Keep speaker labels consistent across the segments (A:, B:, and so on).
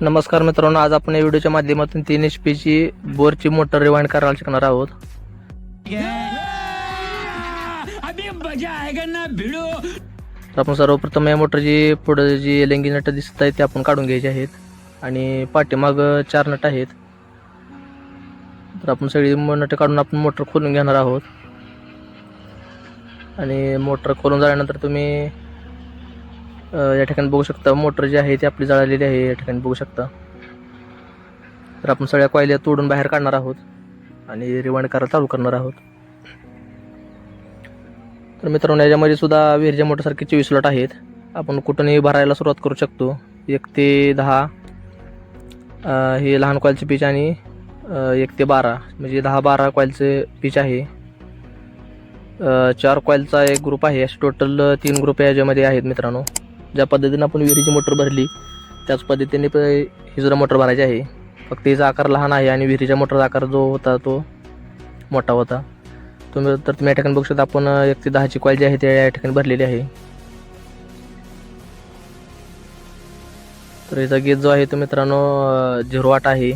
A: नमस्कार मित्रांनो, आज आपण या व्हिडिओच्या माध्यमातून 3 HP ची बोरची मोटर रिवाइंड करायला शिकणार आहोत. तर आपण सर्वप्रथम या मोटरची पुढे जी लेंगी नट दिसत आहेत ते आपण काढून घ्यायचे आहेत आणि पाठीमाग 4 नट आहेत. तर आपण सगळी नट काढून आपण मोटर खोलून घेणार आहोत आणि मोटर खोलून झाल्यानंतर तुम्ही या ठिकाणी बघू शकता मोटर जी आहे ती आपली जळालेली आहे. या ठिकाणी बघू शकता. तर आपण सगळ्या कॉइल तोडून बाहेर काढणार आहोत आणि रिवाइंड करायला चालू करणार आहोत. तर मित्रांनो, याच्यामध्ये सुद्धा विहिरीच्या मोटरसारखे 24 स्लॉट आहेत. आपण कुठूनही भरायला सुरुवात करू शकतो. 1 ते 10 हे लहान कॉइलचे पीच आणि 1 ते 12 म्हणजे 10-12 कॉइलचे पीच आहे. 4 कॉइलचा एक ग्रुप आहे. असे टोटल 3 ग्रुप याच्यामध्ये आहेत मित्रांनो. ज्या पद्धतीने आपण विहिरीची मोटर भरली त्याच पद्धतीने ही सुद्धा मोटर भरायची आहे. फक्त हिचा आकार लहान आहे आणि विहिरीच्या मोटरचा आकार जो होता तो मोठा होता. तुम्ही या ठिकाणी बघू शकता आपण 1 ते 10 ची कॉइल जी आहे ते या ठिकाणी भरलेली आहे. तर याचा गेज जो आहे तो मित्रांनो 0.8 आहे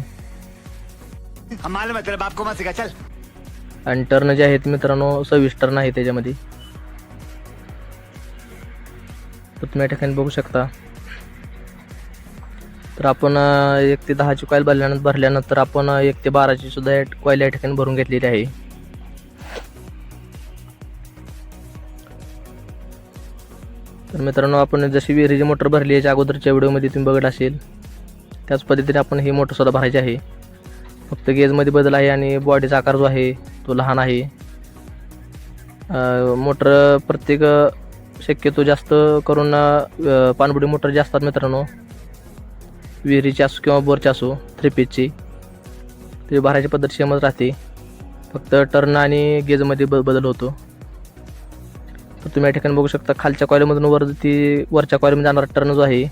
A: आणि टर्न जे आहेत मित्रांनो 26 टर्न आहे त्याच्यामध्ये. तर तुम्ही या ठिकाणी बघू शकता. तर आपण 1 ते 10 ची कॉइल भरल्यानंतर आपण 1 ते 12 ची सुद्धा कॉइल या ठिकाणी भरून घेतलेली आहे. तर मित्रांनो, आपण जशी विहिरीची मोटर भरली याच्या अगोदरच्या व्हिडिओमध्ये तुम्ही बघत असेल त्याच पद्धतीने आपण ही मोटर सुद्धा भरायची आहे. फक्त गेजमध्ये बदल आहे आणि बॉडीचा आकार जो आहे तो लहान आहे. मोटर प्रत्येक शक्यतो जास्त करून पाणबुडी मोटर जे असतात मित्रांनो, विहिरीची असो किंवा बोरची असो 3 पीचची, ते भरायची पद्धत सेमच राहते. फक्त टर्न आणि गेजमध्ये बदल होतो. तर तुम्ही या ठिकाणी बघू शकता खालच्या कॉइलमधून वरच्या कॉइलमध्ये जाणारा टर्न जो आहे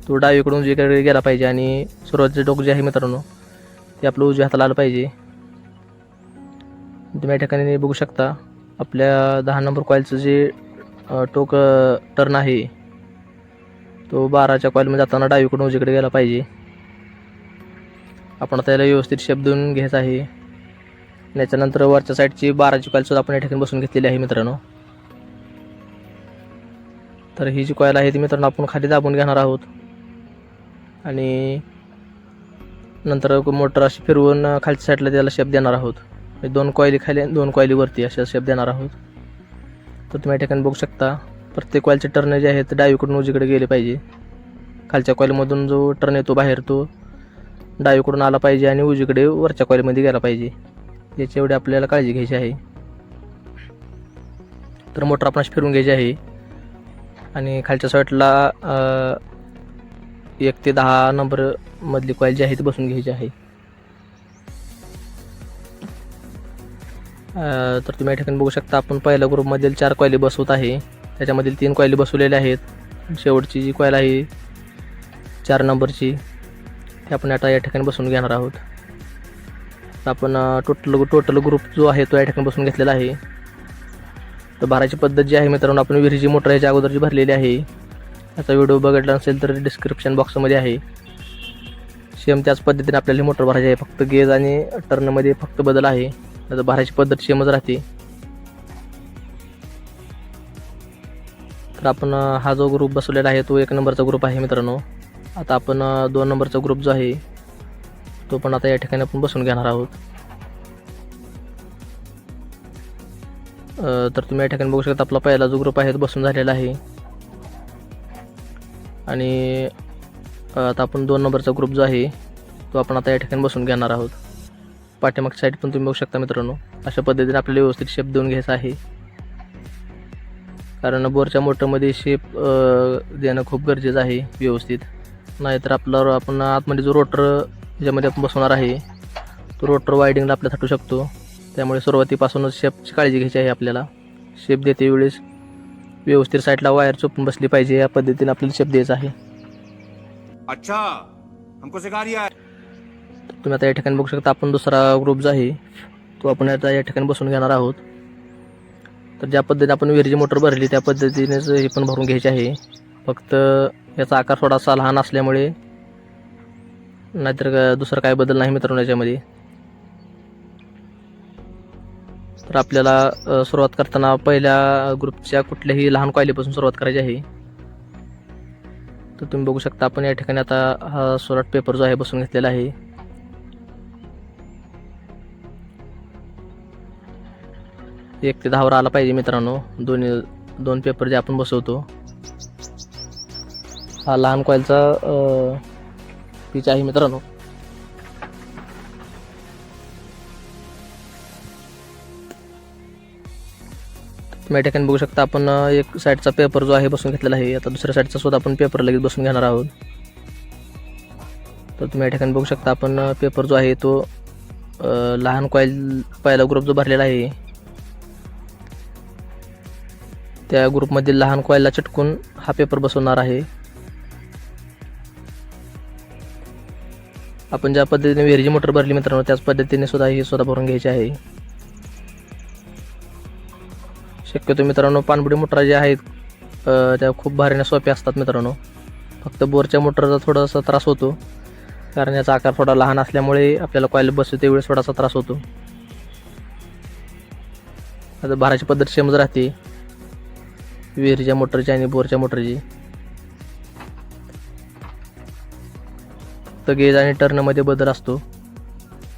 A: तो डावीकडून उजवीकडे गेला पाहिजे आणि सुरुवातीचे टोक जे आहे मित्रांनो ते आपलं उजव्या हाताला आलं पाहिजे. तुम्ही या ठिकाणी बघू शकता आपल्या 10 नंबर कॉइलचं जे टोक टर्न आहे तो 12च्या कॉइलमध्ये जाताना डावीकडून उजवीकडे गेला पाहिजे. आपण त्याला व्यवस्थित शेप देऊन घ्यायचा आहे. त्याच्यानंतर वरच्या साईडची 12ची कॉइलसुद्धा आपण या ठिकाणी बसून घेतलेली आहे मित्रांनो. तर ही जी कॉइल आहे ती मित्रांनो आपण खाली दाबून घेणार आहोत आणि नंतर मोटर अशी फिरवून खालच्या साईडला त्याला शेप देणार आहोत. 2 कॉइली खाली 2 कॉइली वरती अशा शेप देणार आहोत. तर तुम्ही या ठिकाणी बघू शकता प्रत्येक कॉइलचे टर्न जे आहेत डावीकडून उजवीकडे गेले पाहिजे. खालच्या कॉइलमधून जो टर्न येतो बाहेर तो डावीकडून आला पाहिजे आणि उजवीकडे वरच्या कॉइलमध्ये गेला पाहिजे. याची एवढी आपल्याला काळजी घ्यायची आहे. तर मोटर आपण फिरवून घ्यायची आहे आणि खालच्या साईडला 1 ते 10 नंबर मधली कॉइल जी आहे ती बसून घ्यायची आहे. तर तुम्ही या ठिकाणी बघू शकता आपण पहिल्या ग्रुपमधील 4 कॉइली बसवत आहे. त्याच्यामधील 3 कॉइली बसवलेल्या आहेत. शेवटची जी कॉइल आहे 4 नंबरची ती आपण आता या ठिकाणी बसून घेणार आहोत. आपण टोटल ग्रुप जो आहे तो या ठिकाणी बसून घेतलेला आहे. तर भरायची पद्धत जी आहे मित्रांनो आपण विहिरीची मोटर याच्या अगोदरची भरलेली आहे. याचा व्हिडिओ बघितला नसेल तर डिस्क्रिप्शन बॉक्समध्ये आहे. सेम त्याच पद्धतीने आपल्याला मोटर भरायची आहे. फक्त गेज आणि टर्नमध्ये फक्त बदल आहे. त्याचा भरायची पद्धत सेमच राहते. तर आपण हा जो ग्रुप बसवलेला आहे तो 1 नंबरचा ग्रुप आहे मित्रांनो. आता आपण 2 नंबरचा ग्रुप जो आहे तो पण आता या ठिकाणी आपण बसून घेणार आहोत. तर तुम्ही या ठिकाणी बघू शकता आपला पहिला जो ग्रुप आहे तो बसून झालेला आहे आणि आता आपण 2 नंबरचा ग्रुप जो आहे तो आपण आता या ठिकाणी बसून घेणार आहोत. पाठीमागच्या साईड पण तुम्ही बघू शकता मित्रांनो. अशा पद्धतीने आपल्याला व्यवस्थित शेप देऊन घ्यायचा आहे. कारण बोरच्या मोटरमध्ये शेप देणं खूप गरजेचं आहे व्यवस्थित. नाहीतर आपण आतमध्ये जो रोटर ज्यामध्ये आपण बसवणार आहे तो रोटर वायडिंगला आपल्याला थटू शकतो. त्यामुळे सुरुवातीपासूनच शेपची काळजी घ्यायची आहे आपल्याला. शेप देते वेळेस व्यवस्थित साईडला वायर चोपून बसली पाहिजे. या पद्धतीने आपल्याला शेप द्यायचा आहे.
B: अच्छा हमको सिखा रिया है.
A: तुम्ही आता या ठिकाणी बघू शकता आपण दुसरा ग्रुप जो आहे तो आपण आता या ठिकाणी बसून घेणार आहोत. तर ज्या पद्धतीने आपण विहिरीची मोटर भरली त्या पद्धतीनेच हे पण भरून घ्यायचे आहे. फक्त याचा आकार थोडासा लहान असल्यामुळे नाहीतर दुसरा काय बदल नाही मित्रांनो याच्यामध्ये. तर आपल्याला सुरुवात करताना पहिल्या ग्रुपच्या कुठल्याही लहान कॉयलीपासून सुरुवात करायची आहे. तर तुम्ही बघू शकता आपण या ठिकाणी आता हा सोलाट पेपर जो आहे बसून घेतलेला आहे. एक ते 10 वर आला पाहिजे मित्रांनो दोन पेपर जे आपण बसवतो. हा लहान कॉईलचा पीच आहे मित्रांनो. तुम्ही या ठिकाणी बघू शकता आपण एक साईडचा पेपर जो आहे बसून घेतलेला आहे. आता दुसऱ्या साईडचा सुद्धा आपण पेपर लगेच बसून घेणार आहोत. तर तुम्ही या ठिकाणी बघू शकता आपण पेपर जो आहे तो लहान कॉईल पहिला ग्रुप जो भरलेला आहे त्या ग्रुपमधील लहान कॉईलला चिटकून हा पेपर बसवणार आहे. आपण ज्या पद्धतीने विहिरीची मोटर भरली मित्रांनो त्याच पद्धतीने सुद्धा ही सुद्धा भरून घ्यायची आहे. शक्यतो मित्रांनो पाणबुडी मोटर ज्या आहेत त्या खूप भारीने सोप्या असतात मित्रांनो. फक्त बोरच्या मोटरचा थोडासा त्रास होतो कारण याचा आकार थोडा लहान असल्यामुळे आपल्याला कॉईल बसवते वेळेस थोडासा त्रास होतो. आता भराची पद्धत सेमच राहते विहिरीच्या मोटरची आणि बोरच्या मोटरची. फक्त गेज आणि टर्नमध्ये बदल असतो.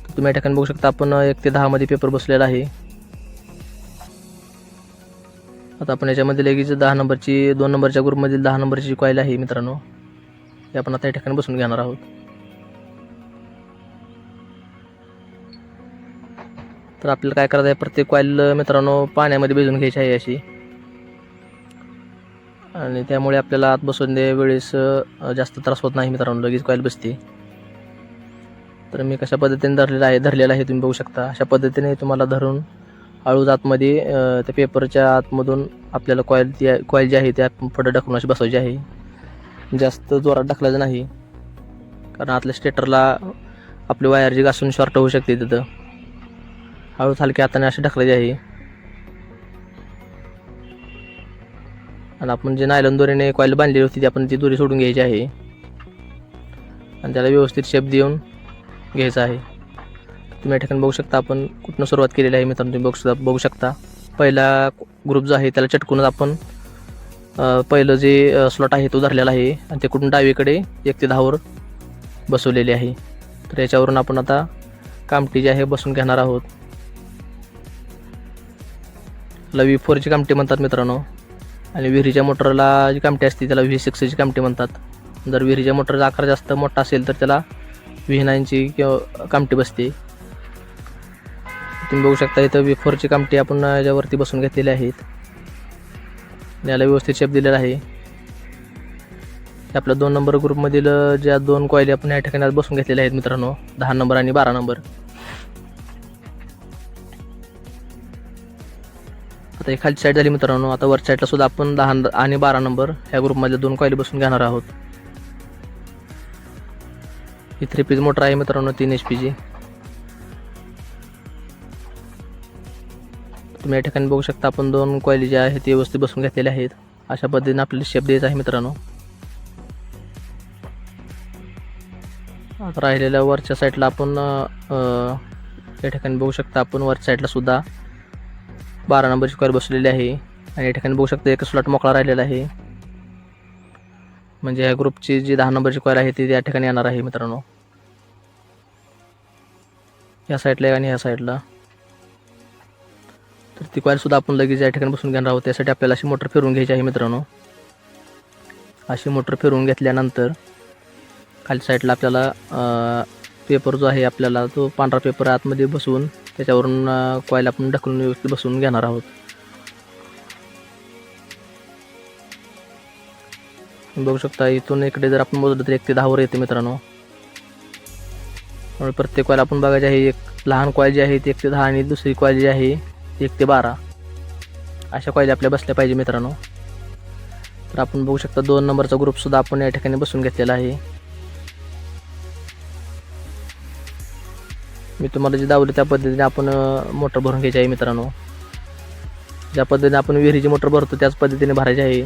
A: तुम्ही या ठिकाणी बघू शकता आपण 1 ते 10 मध्ये पेपर बसलेला आहे. आता आपण याच्यामध्ये लगेच 10 नंबरची 2 नंबरच्या ग्रुपमधील 10 नंबरची कॉईल आहे मित्रांनो हे आपण आता या ठिकाणी बसून घेणार आहोत. तर आपल्याला काय करायचं आहे प्रत्येक कॉईल मित्रांनो पाण्यामध्ये भिजवून घ्यायची आहे अशी. आणि त्यामुळे आपल्याला आत बसवून दे वेळेस जास्त त्रास होत नाही मित्रांनो लगेच कॉईल बसते. तर मी कशा पद्धतीने धरलेला आहे तुम्ही बघू शकता. अशा पद्धतीने तुम्हाला धरून हळूच आतमध्ये त्या पेपरच्या आतमधून आपल्याला कॉईल जी आहे त्या पुढे ढकलून अशी बसवायची आहे. जास्त जोरात ढकलायचं नाही कारण आतल्या स्टेटरला आपली वायर जी घासून शॉर्ट होऊ शकते तिथं. हळूच हलक्या हाताने अशी ढकलायची आहे. आणि आपण जे नायलॉन दोरीने कॉईल बांधलेली होती ती आपण ती दोरी सोडून घ्यायची आहे आणि त्याला व्यवस्थित शेप देऊन घ्यायचा आहे. तुम्ही या ठिकाणी बघू शकता आपण कुठून सुरुवात केलेली आहे मित्रांनो. तुम्ही बघू शकता पहिला ग्रुप जो आहे त्याला चटकूनच आपण पहिलं जे स्लॉट आहे तो धरलेला आहे आणि ते कुठून डावीकडे 1 ते 10 वर बसवलेले आहे. तर याच्यावरून आपण आता कामटी जी आहे बसून घेणार आहोत. त्याला V4ची कामटी म्हणतात मित्रांनो आणि विहिरीच्या मोटरला जी कामटी असते त्याला V6ची कामटी म्हणतात. जर विहिरीच्या मोटरचा आकार जास्त मोठा असेल तर त्याला V9ची किंवा कामटी बसते. तुम्ही बघू शकता इथं V4ची कामटी आपण याच्यावरती बसून घेतलेली आहेत. याला व्यवस्थित शेप दिलेला आहे. आपल्या 2 नंबर ग्रुपमधील ज्या 2 कॉइली आपण या ठिकाणी बसून घेतलेल्या आहेत मित्रांनो 10 नंबर आणि 12 नंबर. आता ही खालची साईड झाली मित्रांनो. आता वर साईडला सुद्धा आपण 10 आणि 12 नंबर ह्या ग्रुपमधल्या 2 कॉइली बसून घेणार आहोत. ही 3 पीस मोटर आहे मित्रांनो 3 HP. तुम्ही या ठिकाणी बघू शकता आपण 2 कॉइली ज्या आहेत ते व्यवस्थित बसून घेतलेल्या आहेत. अशा पद्धतीने आपल्याला शेप द्यायचा आहे मित्रांनो. आता राहिलेल्या वरच्या साईडला आपण या ठिकाणी बघू शकता आपण वरच्या साईडला सुद्धा 12 नंबरची कॉइल बसलेली आहे आणि या ठिकाणी बघू शकता एक स्लॉट मोकळा राहिलेला आहे. म्हणजे ह्या ग्रुपची जी 10 नंबरची कॉइल आहे ती या ठिकाणी येणार आहे मित्रांनो. या साईडला आणि ह्या साईडला. तर ती कॉइल सुद्धा आपण लगेच या ठिकाणी बसून घेणार आहोत. त्यासाठी आपल्याला अशी मोटर फिरवून घ्यायची आहे मित्रांनो. अशी मोटर फिरवून घेतल्यानंतर खाली साईडला आपल्याला पेपर जो आहे आपल्याला तो पांढरा पेपर आतमध्ये बसवून त्याच्यावरून कॉइल आपण ढकलून व्यवस्थित बसवून घेणार आहोत. बघू शकता इथून इकडे जर आपण मोजलं तर 1 ते 10 वर येते मित्रांनो. प्रत्येक कॉइल आपण बघायची आहे. एक लहान कॉइल जी आहे ती 1 ते 10 आणि दुसरी कॉइल जी आहे 1 ते 12 अशा कॉइल आपल्या बसल्या पाहिजे मित्रांनो. तर आपण बघू शकता 2 नंबरचा ग्रुप सुद्धा आपण या ठिकाणी बसून घेतलेला आहे. मी तुम्हाला जे दावलं त्या पद्धतीने आपण मोटर भरून घ्यायची आहे मित्रांनो. ज्या पद्धतीने आपण विहिरीची मोटर भरतो त्याच पद्धतीने भरायची आहे.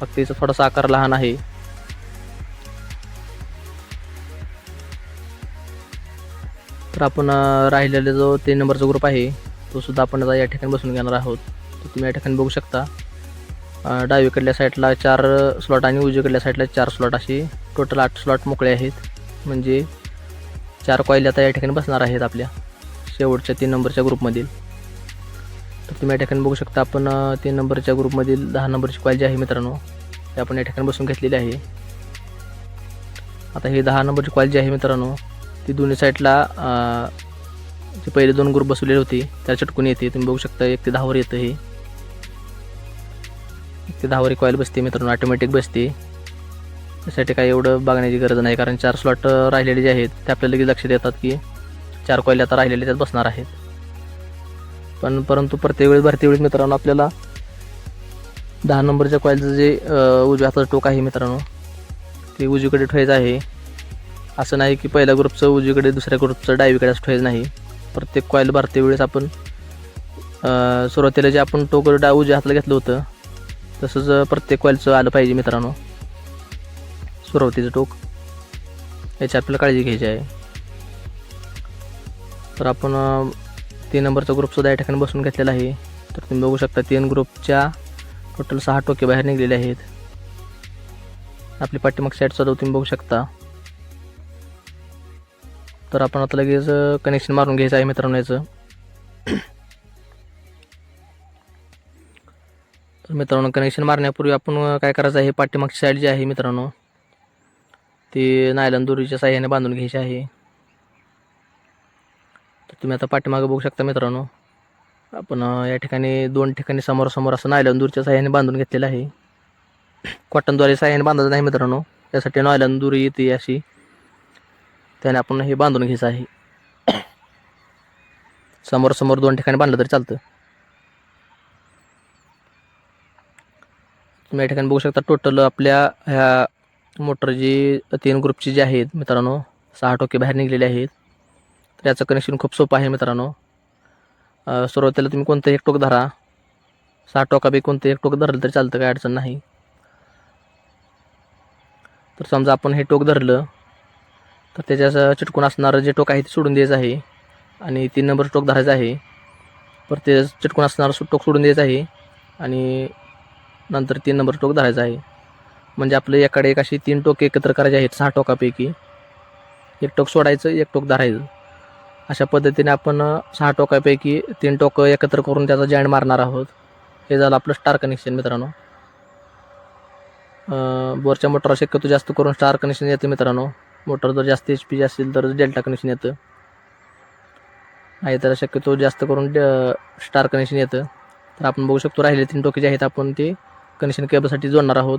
A: फक्त याचा थोडासा आकार लहान आहे. तर आपण राहिलेला जो 3 नंबरचा ग्रुप आहे तो सुद्धा आपण आता या ठिकाणी बसून घेणार आहोत. तर तुम्ही या ठिकाणी बघू शकता डावीकडल्या साईडला 4 स्लॉट आणि उजवीकडल्या साईडला 4 स्लॉट असे टोटल 8 स्लॉट मोकळे आहेत. म्हणजे 4 कॉईल आता या ठिकाणी बसणार आहेत आपल्या शेवटच्या 3 नंबरच्या ग्रुपमधील. तर तुम्ही या ठिकाणी बघू शकता आपण 3 नंबरच्या ग्रुपमधील 10 नंबरची कॉईल जी आहे मित्रांनो ते आपण या ठिकाणी बसून घेतलेली आहे. आता ही 10 नंबरची कॉईल जी आहे मित्रांनो ती दोन्ही साईडला जे पहिले 2 ग्रुप बसवलेले होते त्याला चिटकून येते. तुम्ही बघू शकता 1 ते 10 वर येतं. हे 1 ते 10 वर कॉईल बसते मित्रांनो, ऑटोमॅटिक बसते. त्यासाठी काही एवढं बघण्याची गरज नाही, कारण 4 स्लॉट राहिलेले जे आहेत ते आपल्याला लगेच लक्षात येतात की 4 कॉईल आता राहिलेले त्यात बसणार आहेत. परंतु प्रत्येक वेळेस भरती वेळेस मित्रांनो आपल्याला 10 नंबरच्या कॉईलचं जे उजव्या हाताचं टोक आहे मित्रांनो ते उजवीकडे ठेवायचं आहे. असं नाही की पहिल्या ग्रुपचं उजवीकडे दुसऱ्या ग्रुपचं डावीकडे असं ठेवायचं नाही. प्रत्येक कॉईल भरते वेळेस आपण सुरुवातीला जे आपण टोक उजव्या हाताला घेतलं होतं तसंच प्रत्येक कॉईलचं आलं पाहिजे मित्रांनो. सुरुवातीचं टोक याची आपल्याला काळजी घ्यायची आहे. तर आपण 3 नंबरचा ग्रुपसुद्धा या ठिकाणी बसून घेतलेला आहे. तर तुम्ही बघू शकता 3 ग्रुपच्या टोटल 6 टोके बाहेर निघलेले आहेत. आपली पाठीमागची साईडसुद्धा तुम्ही बघू शकता. तर आपण आता लगेच कनेक्शन मारून घ्यायचं आहे मित्रांनो याचं. तर मित्रांनो कनेक्शन मारण्यापूर्वी आपण काय करायचं आहे, पाठीमागची साईड जी आहे मित्रांनो ती नायलॉन दोरीच्या साह्याने बांधून घ्यायची आहे. तर तुम्ही आता पाठीमागे बघू शकता मित्रांनो आपण या ठिकाणी 2 ठिकाणी समोरासमोर असं नायलॉन दोरीच्या साह्याने बांधून घेतलेलं आहे. कॉटनद्वारे साह्याने बांधायचं नाही मित्रांनो, त्यासाठी नायलॉन दोरी येते अशी, त्याने आपण हे बांधून घ्यायचं आहे. समोरासमोर 2 ठिकाणी बांधलं तरी चालतं. तुम्ही या ठिकाणी बघू शकता टोटल आपल्या ह्या मोटर जी 3 ग्रुपची जी आहेत मित्रांनो 6 टोके बाहेर निघलेले आहेत. तर याचं कनेक्शन खूप सोपं आहे मित्रांनो. सुरुवातीला तुम्ही कोणतं एक टोक धरा, 6 टोकापैकी कोणतं एक टोक धरलं तरी चालतं, काही अडचण नाही. तर समजा आपण हे टोक धरलं तर त्याच्या चिटकून असणारं जे टोक आहे ते सोडून द्यायचं आहे आणि 3 नंबरचं टोक धरायचं आहे. परत ते चिटकून असणारं टोक सोडून द्यायचं आहे आणि नंतर 3 नंबरचं टोक धरायचं आहे. म्हणजे आपलं एकाकडे एक अशी 3 टोके एकत्र करायचे आहेत 6 टोकापैकी. एक टोक सोडायचं, एक टोक धरायचं. अशा पद्धतीने आपण 6 टोकापैकी 3 टोकं एकत्र करून त्याचा जॉईंट मारणार आहोत. हे झालं आपलं स्टार कनेक्शन मित्रांनो. बोरच्या मोटरला शक्यतो जास्त करून स्टार कनेक्शन येतं मित्रांनो. मोटर जर जास्त HP असेल तर डेल्टा कनेक्शन येतं, नाही तर शक्यतो जास्त करून स्टार कनेक्शन येतं. तर आपण बघू शकतो राहिले 3 टोके जे आहेत आपण ते कनेक्शन केबलसाठी जोडणार आहोत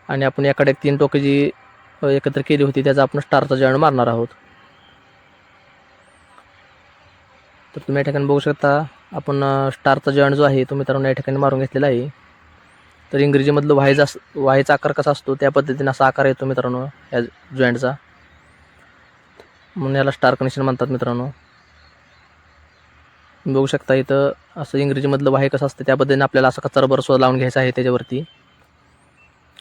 A: आणि आपण याकडे 3 टोके जी एकत्र केली होती त्याचा आपण स्टारचा जॉईंट मारणार आहोत. तर तुम्ही या ठिकाणी बघू शकता आपण स्टारचा जॉईंट जो आहे तो मित्रांनो या ठिकाणी मारून घेतलेला आहे. तर इंग्रजीमधलं वायचा आकार कसा असतो त्या पद्धतीने असा आकार येतो मित्रांनो या जॉईंटचा, म्हणून याला स्टार कनेक्शन म्हणतात मित्रांनो. बघू शकता इथं असं इंग्रजीमधलं वाय कसं असतं त्या पद्धतीने आपल्याला असा कचरा रबर सुद्धा लावून घ्यायचा आहे त्याच्यावरती.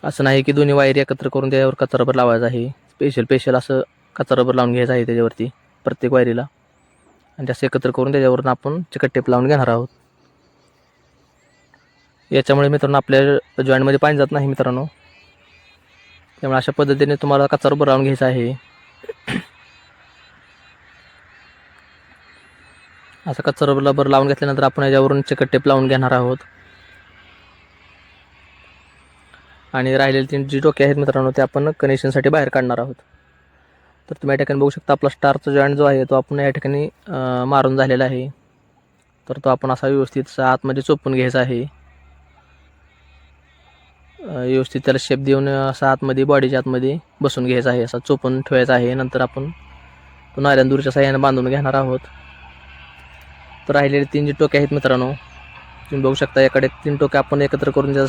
A: असं नाही की दोन्ही वायर एकत्र करून त्याच्यावर कचरा रबर लावायचा आहे. स्पेशल असं कचरा रबर लावून घ्यायचं आहे त्याच्यावरती प्रत्येक वायरीला, आणि जास्त एकत्र करून त्याच्यावरून आपण चिकट टेप लावून घेणार आहोत. याच्यामुळे मित्रांनो आपल्या जॉईंटमध्ये पाणी जात नाही मित्रांनो. त्यामुळे अशा पद्धतीने तुम्हाला कचरा रबर लावून घ्यायचा आहे. असा कचरा रबर लावून घेतल्यानंतर आपण याच्यावरून चिकट टेप लावून घेणार आहोत आणि राहिलेले 3 जी टोके आहेत मित्रांनो ते आपण कनेक्शनसाठी बाहेर काढणार आहोत. तर तुम्ही या ठिकाणी बघू शकता आपला स्टारचा जॉईंट जो आहे तो आपण या ठिकाणी मारून झालेला आहे. तर तो आपण असा व्यवस्थित आतमध्ये चोपून घ्यायचा आहे. व्यवस्थित त्याला शेप देऊन असा आतमध्ये बॉडीच्या आतमध्ये बसून घ्यायचा आहे, असा चोपून ठेवायचा आहे. नंतर आपण तो नायलॉन दोरीच्या साह्याने बांधून घेणार आहोत. तर राहिलेले 3 जी टोके आहेत मित्रांनो तुम्ही बघू शकता याकडे 3 टोके आपण एकत्र करून त्याचा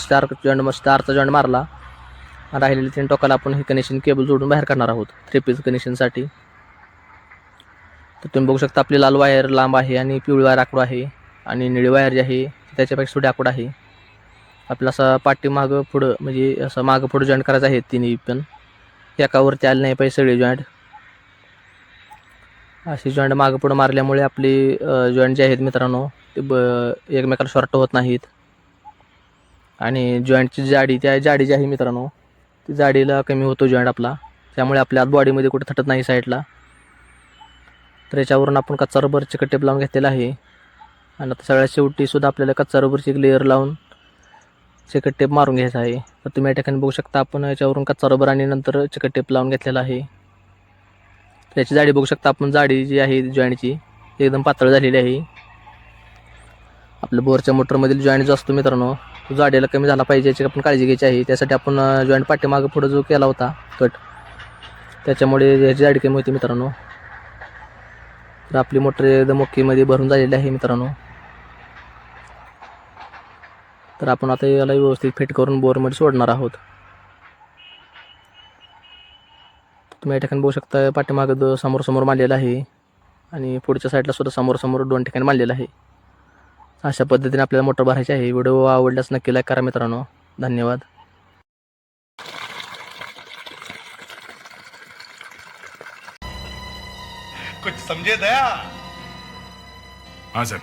A: स्टारचा जॉईंट मारला आणि राहिलेले 3 टोकाला आपण हे कनेक्शन केबल जोडून बाहेर काढणार आहोत 3 पीस कनेक्शनसाठी. तर तुम्ही बघू शकता आपली लाल वायर लांब आहे आणि पिवळी वायर आकडू आहे आणि निळी वायर जी आहे त्याच्यापेक्षा थोडी आकडू आहे. आपल्याला असा पाठीमागं पुढं म्हणजे असं मागं पुढं जॉईंट करायचं आहे. 3 पण एकावरती आले नाही पाहिजे सगळे जॉईंट. अशी जॉईंट मागं पुढं मारल्यामुळे आपली जॉईंट जे आहेत मित्रांनो ते एकमेकाला शॉर्ट होत नाहीत आणि जॉईंटची जाडी त्या जाडी जी आहे मित्रांनो ती जाडीला कमी होतो जॉईंट आपला, त्यामुळे आपल्या बॉडीमध्ये कुठे थटत नाही साईडला. तर याच्यावरून आपण कच्चा रबर चिकट टेप लावून घेतलेला आहे आणि आता सगळ्यात शेवटी सुद्धा आपल्याला कच्चा रबरची एक लेअर लावून चिकट टेप मारून घ्यायचा आहे. तर तुम्ही या ठिकाणी बघू शकता आपण याच्यावरून कच्चा रबर आणि नंतर चिकट टेप लावून घेतलेला आहे. त्याची जाडी बघू शकता आपण, जाडी जी आहे जॉईंटची एकदम पातळ झालेली आहे. आपल्या बोरच्या मोटरमधील जॉईंट जो असतो मित्रांनो तो जाडीला कमी झाला पाहिजे याची आपण काळजी घ्यायची आहे. त्यासाठी आपण जॉईंट पाठीमागं पुढं जो केला होता कट त्याच्यामुळे याची जाडी कमी होती मित्रांनो. तर आपली मोटर एकदम ओकेमध्ये भरून झालेली आहे मित्रांनो. तर आपण आता याला व्यवस्थित फिट करून बोरमध्ये सोडणार आहोत. तुम्ही या ठिकाणी बघू शकता पाठीमागं समोर मांडलेलं आहे आणि पुढच्या साईडला सुद्धा समोर 2 ठिकाणी मांडलेलं आहे. अशा पद्धतीने आपल्याला मोटर भरायची आहे. व्हिडिओ आवडल्यास नक्की लाईक करा मित्रांनो. धन्यवाद.
C: कुछ समझे दया?
D: हाँ सर.